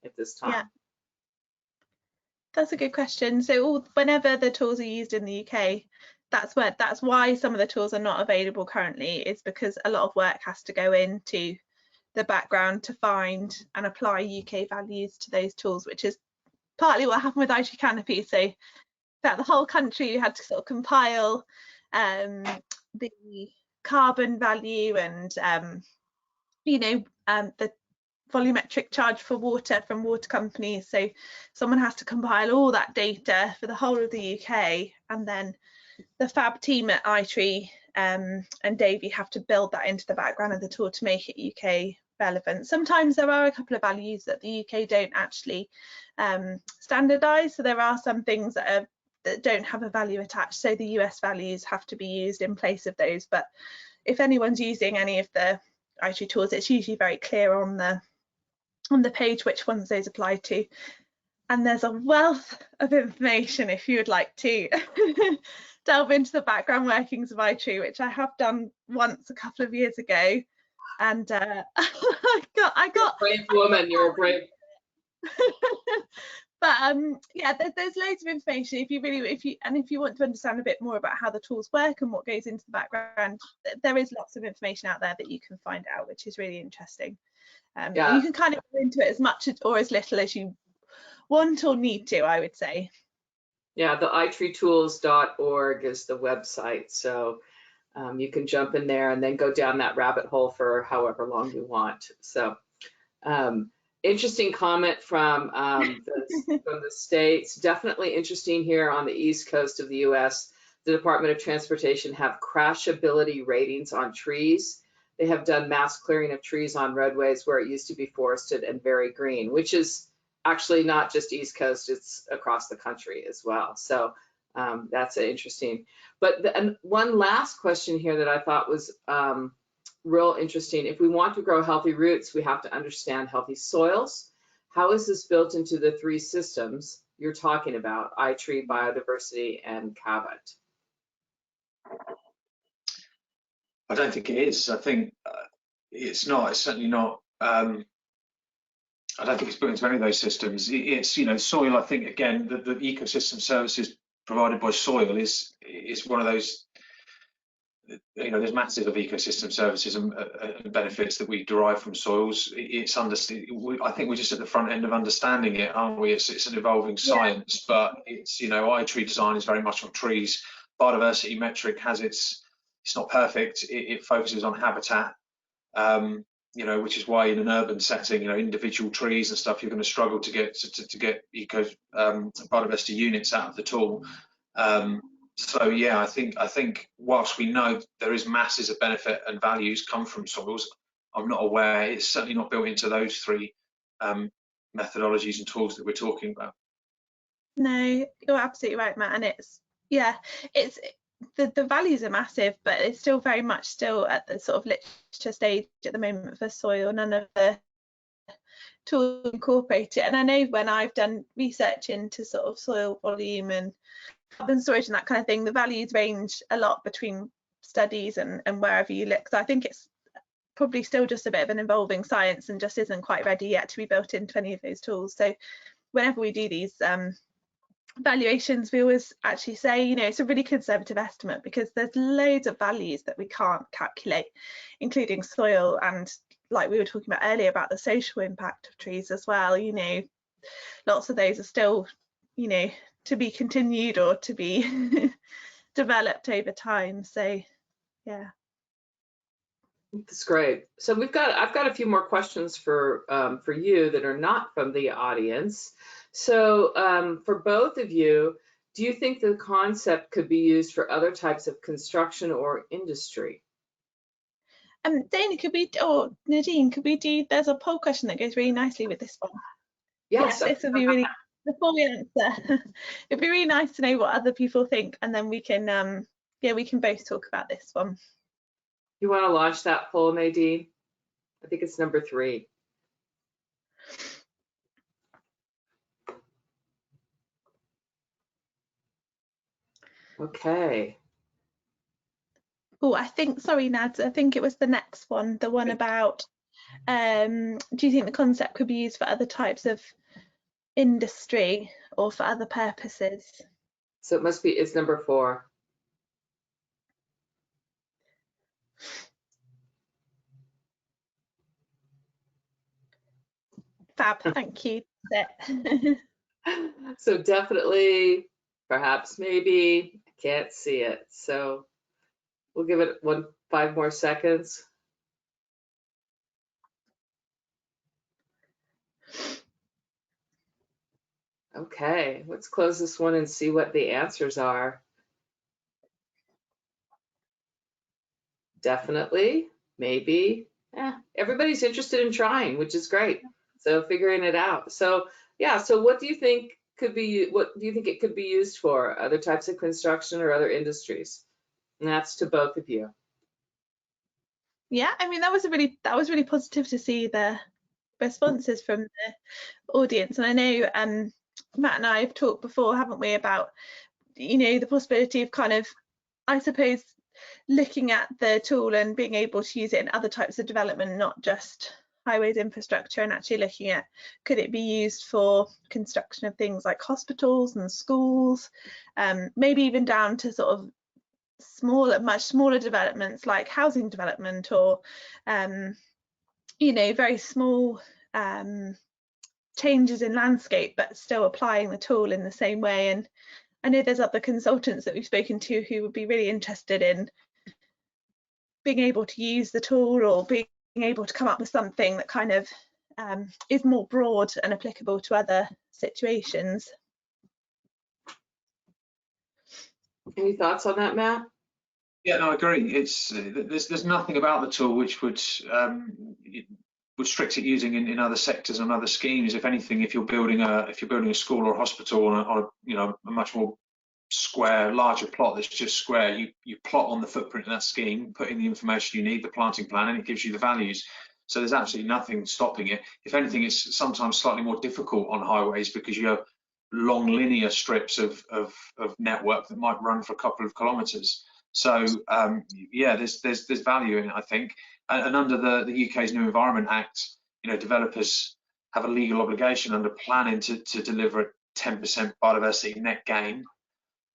at this time? Yeah, that's a good question. So whenever the tools are used in the UK, that's why some of the tools are not available currently, is because a lot of work has to go into the background to find and apply UK values to those tools, which is partly what happened with iTree Canopy. So that the whole country had to sort of compile the carbon value and you know, the volumetric charge for water from water companies. So someone has to compile all that data for the whole of the UK, and then the fab team at iTree and Davy have to build that into the background of the tool to make it UK relevant. Sometimes there are a couple of values that the UK don't actually standardise, so there are some things that don't have a value attached, so the US values have to be used in place of those. But if anyone's using any of the iTree tools, it's usually very clear on the page which ones those apply to. And there's a wealth of information if you would like to delve into the background workings of iTree, which I have done once a couple of years ago. And I got brave woman, you're a brave. But yeah, there's loads of information if you want to understand a bit more about how the tools work and what goes into the background. There is lots of information out there that you can find out, which is really interesting. Yeah. And you can kind of go into it as much or as little as you want or need to, I would say. Yeah, the itreetools.org is the website, so you can jump in there and then go down that rabbit hole for however long you want. So interesting comment from the States. Definitely interesting here on the East Coast of the US. The Department of Transportation have crashability ratings on trees. They have done mass clearing of trees on roadways where it used to be forested and very green, which is actually not just East Coast, it's across the country as well. So that's interesting. But and one last question here that I thought was real interesting. If we want to grow healthy roots, we have to understand healthy soils. How is this built into the three systems you're talking about, iTree, biodiversity, and Cabot? I don't think it is. I think it's not. It's certainly not. I don't think it's built into any of those systems. It's, you know, soil. I think again, the ecosystem services provided by soil is one of those. You know, there's massive of ecosystem services and benefits that we derive from soils. It's I think we're just at the front end of understanding it, aren't we? It's an evolving science, but it's, you know, iTree design is very much on trees. Biodiversity metric has it's not perfect. It focuses on habitat. You know, which is why in an urban setting, you know, individual trees and stuff, you're going to struggle to get biodiversity units out of the tool. So yeah, I think whilst we know there is masses of benefit and values come from soils, I'm not aware, it's certainly not built into those three methodologies and tools that we're talking about. No, you're absolutely right, Matt. And it's the values are massive, but it's still very much still at the sort of literature stage at the moment for soil. None of the tools incorporate it. And I know when I've done research into sort of soil volume and carbon storage and that kind of thing, the values range a lot between studies and wherever you look. So I think it's probably still just a bit of an evolving science and just isn't quite ready yet to be built into any of those tools. So whenever we do these valuations, we always actually say, you know, it's a really conservative estimate because there's loads of values that we can't calculate, including soil and, like we were talking about earlier, about the social impact of trees as well. You know, lots of those are still, you know, to be continued or to be developed over time. So yeah, that's great. So I've got a few more questions for you that are not from the audience. So for both of you, do you think the concept could be used for other types of construction or industry? Dana, or Nadine, could we do, there's a poll question that goes really nicely with this one. Yes, this would be really, before we answer, it'd be really nice to know what other people think, and then we can we can both talk about this one. You want to launch that poll, Nadine? I think it's number 3. Okay. Oh, I think, sorry, Nads, I think it was the next one, the one about, do you think the concept could be used for other types of industry or for other purposes? So it must be, it's number 4. Fab, thank you. So definitely, perhaps, maybe, I can't see it. So we'll give it 5 more seconds. Okay, let's close this one and see what the answers are. Definitely, maybe. Everybody's interested in trying, which is great. So figuring it out. So yeah, so what do you think it could be used for? Other types of construction or other industries? And that's to both of you. Yeah, I mean, that was really positive to see the responses from the audience. And I know Matt and I have talked before, haven't we, about, you know, the possibility of kind of, I suppose, looking at the tool and being able to use it in other types of development, not just highways infrastructure, and actually looking at, could it be used for construction of things like hospitals and schools, maybe even down to sort of much smaller developments like housing development, or you know, very small changes in landscape, but still applying the tool in the same way. And I know there's other consultants that we've spoken to who would be really interested in being able to use the tool, or being able to come up with something that kind of is more broad and applicable to other situations. Any thoughts on that, Matt? Yeah, no, I agree. It's there's nothing about the tool which would restrict it using in other sectors and other schemes. If anything, if you're building a school or a hospital on a you know, a much more square, larger plot that's just square, you plot on the footprint of that scheme, put in the information you need, the planting plan, and it gives you the values. So there's absolutely nothing stopping it. If anything, it's sometimes slightly more difficult on highways because you have long linear strips of network that might run for a couple of kilometres. So yeah, there's value in it, I think. And under the UK's New Environment Act, you know, developers have a legal obligation under planning to deliver a 10% biodiversity net gain.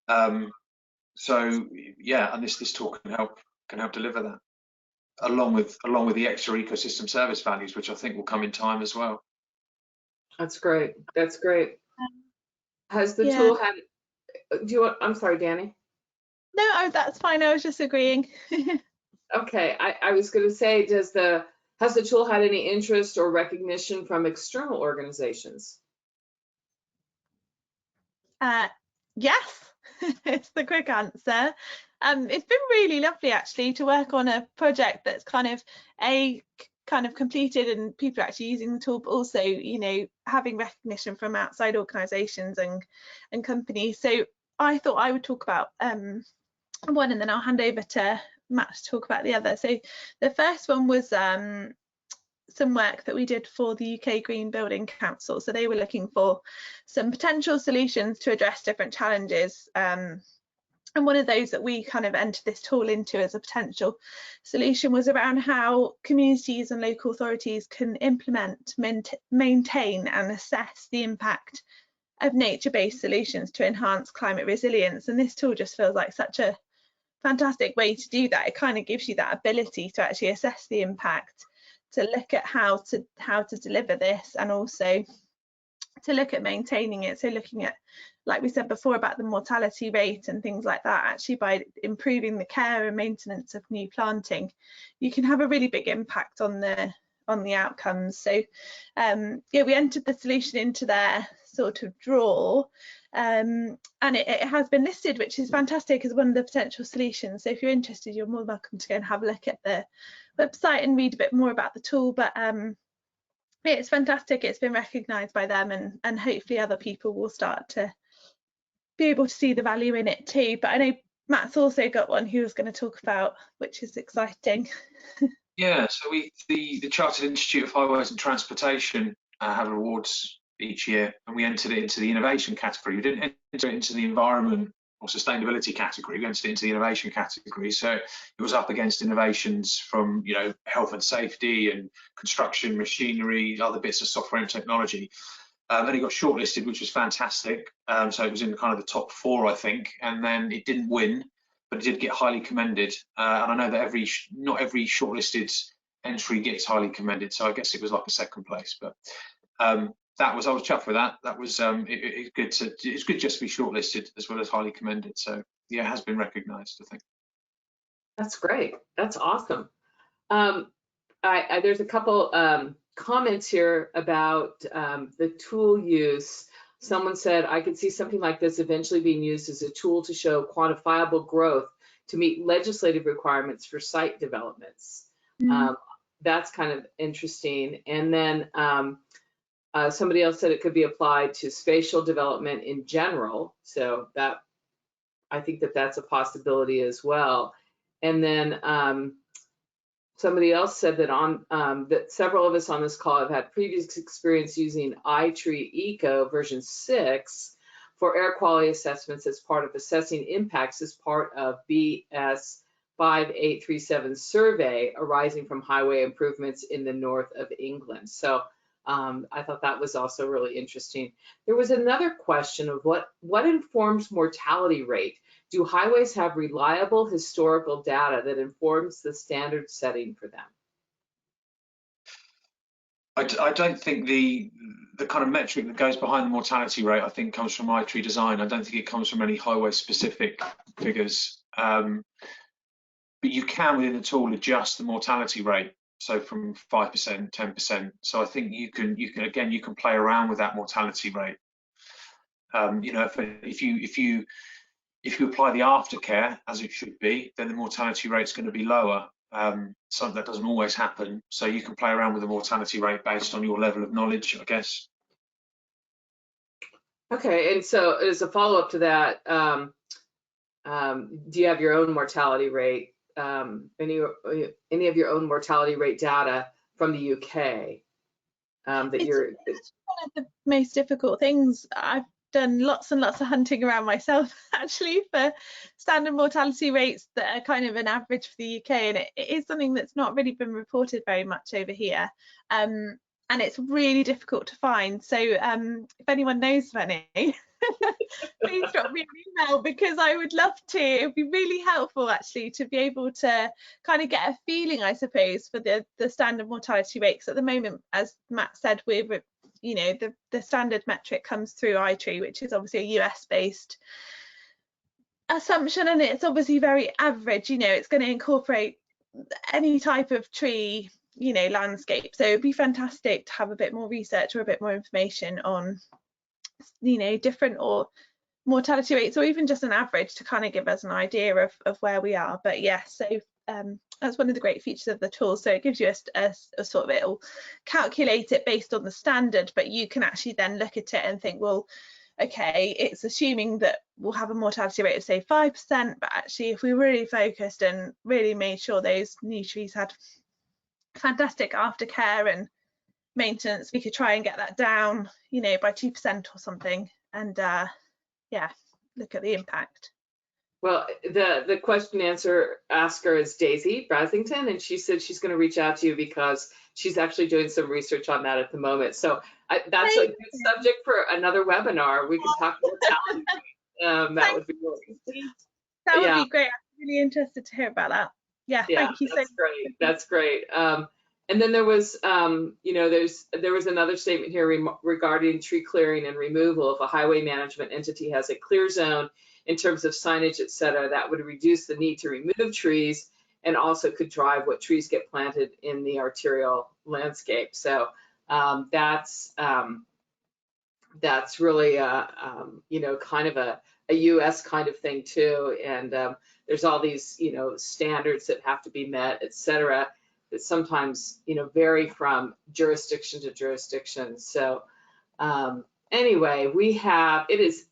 So yeah, and this tool can help deliver that, along with the extra ecosystem service values, which I think will come in time as well. That's great. That's great. Has the tool had? Do you want? I'm sorry, Danny. No, that's fine. I was just agreeing. Okay, I was going to say, has the tool had any interest or recognition from external organizations? Yes, it's the quick answer. It's been really lovely actually to work on a project that's kind of completed and people are actually using the tool, but also, you know, having recognition from outside organizations and companies. So I thought I would talk about one, and then I'll hand over to Matt to talk about the other. So the first one was some work that we did for the UK Green Building Council. So they were looking for some potential solutions to address different challenges. And one of those that we kind of entered this tool into as a potential solution was around how communities and local authorities can implement, maintain and assess the impact of nature-based solutions to enhance climate resilience. And this tool just feels like such a fantastic way to do that. It kind of gives you that ability to actually assess the impact, to look at how to deliver this, and also to look at maintaining it. So looking at, like we said before, about the mortality rate and things like that, actually by improving the care and maintenance of new planting, you can have a really big impact on the outcomes. So yeah, we entered the solution into their sort of draw, and it has been listed, which is fantastic, as one of the potential solutions. So if you're interested, you're more welcome to go and have a look at the website and read a bit more about the tool. But it's fantastic. It's been recognised by them, and hopefully other people will start to be able to see the value in it too. But I know Matt's also got one he was going to talk about, which is exciting. Yeah, so the Chartered Institute of Highways and Transportation have awards each year, and we entered it into the innovation category. We didn't enter it into the environment or sustainability category. We entered it into the innovation category. So it was up against innovations from, you know, health and safety and construction, machinery, other bits of software and technology. And it got shortlisted, which was fantastic. So it was in kind of the top 4, I think, and then it didn't win, but it did get highly commended. And I know that not every shortlisted entry gets highly commended, so I guess it was like a second place. But I was chuffed with that. That was it's good just to be shortlisted as well as highly commended. So yeah, it has been recognised, I think. That's great. That's awesome. There's a couple comments here about the tool use. Someone said, I could see something like this eventually being used as a tool to show quantifiable growth to meet legislative requirements for site developments. That's kind of interesting. And then somebody else said it could be applied to spatial development in general. So that, I think that that's a possibility as well. And then somebody else said that that several of us on this call have had previous experience using iTree Eco version 6 for air quality assessments as part of assessing impacts as part of BS 5837 survey arising from highway improvements in the north of England. So I thought that was also really interesting. There was another question of what informs mortality rate? Do highways have reliable historical data that informs the standard setting for them? I don't think the kind of metric that goes behind the mortality rate, I think, comes from iTree design. I don't think it comes from any highway specific figures. But you can, within the tool, adjust the mortality rate. So from 5%, 10%. So I think you can play around with that mortality rate. You know, if you apply the aftercare as it should be, then the mortality rate is going to be lower. So that doesn't always happen. So you can play around with the mortality rate based on your level of knowledge, I guess. Okay, and so as a follow-up to that, do you have your own mortality rate? Any of your own mortality rate data from the UK that you're? It's one of the most difficult things. I've done lots and lots of hunting around myself actually for standard mortality rates that are kind of an average for the UK, and it is something that's not really been reported very much over here, and it's really difficult to find. So if anyone knows of any, please drop me an email, because I would love to. It would be really helpful actually to be able to kind of get a feeling, I suppose, for the standard mortality rates. At the moment, as Matt said, we're, you know, the standard metric comes through iTree, which is obviously a US based assumption, and it's obviously very average. You know, it's going to incorporate any type of tree, you know, landscape. So it'd be fantastic to have a bit more research or a bit more information on, you know, different or mortality rates, or even just an average, to kind of give us an idea of where we are. But yes, so that's one of the great features of the tool. So it gives you a sort of, it'll calculate it based on the standard, but you can actually then look at it and think, well, okay, it's assuming that we'll have a mortality rate of say 5%, but actually if we really focused and really made sure those new trees had fantastic aftercare and maintenance, we could try and get that down, you know, by 2% or something, and yeah, look at the impact. Well, the question answer asker is Daisy Brasington, and she said she's going to reach out to you because she's actually doing some research on that at the moment. So that's a good subject for another webinar. We can talk about talent. That would be really, that would be great. I'm really interested to hear about that. Yeah, thank you so much. Great. That's great. And then there was, you know, there was another statement here regarding tree clearing and removal. If a highway management entity has a clear zone in terms of signage, et cetera, that would reduce the need to remove trees and also could drive what trees get planted in the arterial landscape. So that's really, you know, kind of a US kind of thing too. And there's all these, you know, standards that have to be met, et cetera, that sometimes, you know, vary from jurisdiction to jurisdiction. So anyway, it is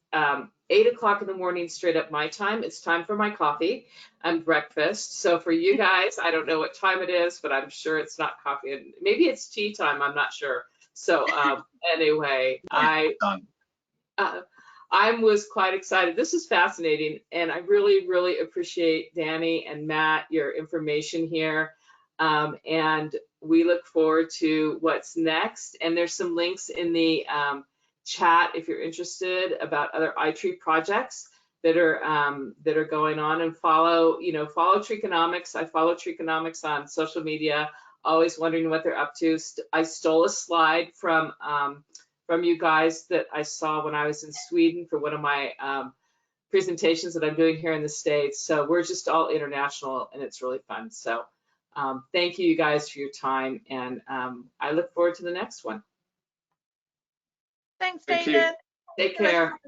8 o'clock in the morning straight up my time. It's time for my coffee and breakfast. So for you guys, I don't know what time it is, but I'm sure it's not coffee, and maybe it's tea time, I'm not sure. So anyway, I was quite excited. This is fascinating, and I really, really appreciate Danny and Matt, your information here. And we look forward to what's next. And there's some links in the chat if you're interested about other iTree projects that are going on. And follow Treeconomics. I follow Treeconomics on social media, always wondering what they're up to. I stole a slide from you guys that I saw when I was in Sweden for one of my presentations that I'm doing here in the States. So we're just all international, and it's really fun. So Thank you guys for your time, and I look forward to the next one. Thanks, Thank you. Dana. Take care.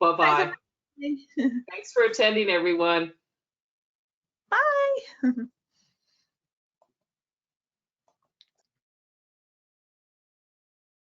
Bye-bye. Thanks Thanks for attending, everyone. Bye.